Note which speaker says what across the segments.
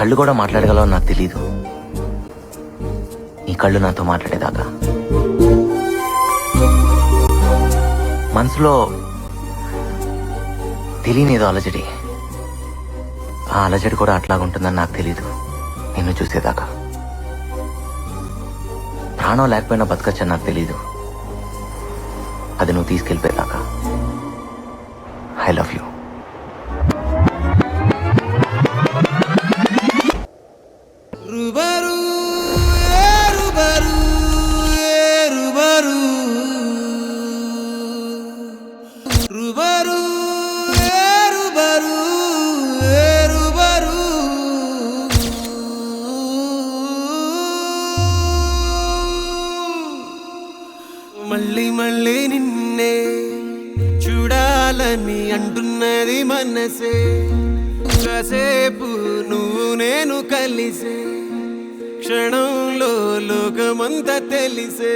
Speaker 1: కళ్ళు కూడా మాట్లాడగలవో నాకు తెలీదు. నీ కళ్ళు నాతో మాట్లాడేదాకా మనసులో తెలియనిదో అలజడి. ఆ అలజడి కూడా అట్లాగుంటుందని నాకు తెలీదు నిన్ను చూసేదాకా. ప్రాణం లేకపోయినా బతకచ్చని నాకు తెలీదు అది నువ్వు తీసుకెళ్ళిపోయేదాకా. I love you.
Speaker 2: మళ్ళీ మళ్ళీ నిన్నే చూడాలని అంటున్నది మనసే. కాసేపు నువ్వు నేను కలిసే క్షణంలో లోకమంతా తెలిసే.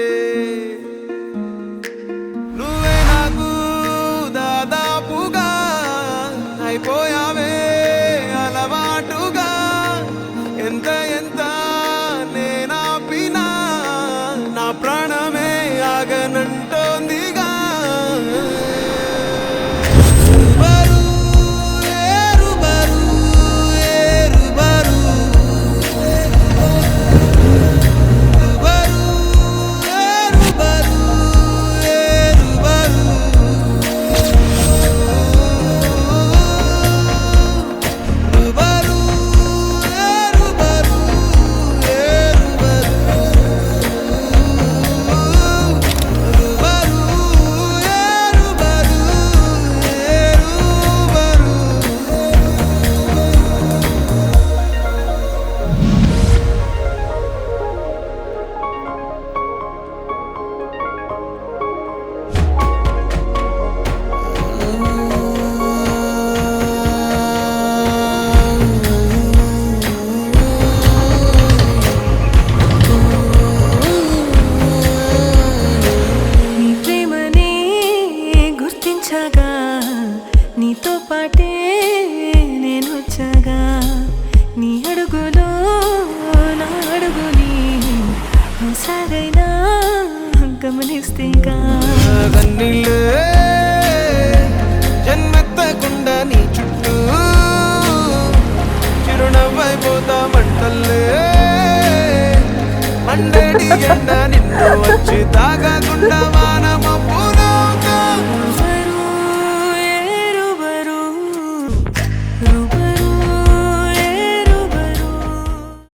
Speaker 2: నువ్వే నాకు దాదాపుగా అయిపోయావే అలవాటుగా. ఎంత ఎంత నేనాపినా నా ప్రాణమే ఆగనంటోందిగా.
Speaker 3: నీతో పాటే నేను వచ్చాగా. నీ అడుగులో నా అడుగుని ఒకసారైనా గమనిస్తేగా.
Speaker 2: జన్మెత్తకుండా నీ చుట్టూ చిరునవ్వైపోతా మంటల్లే. మండేటి ఎండ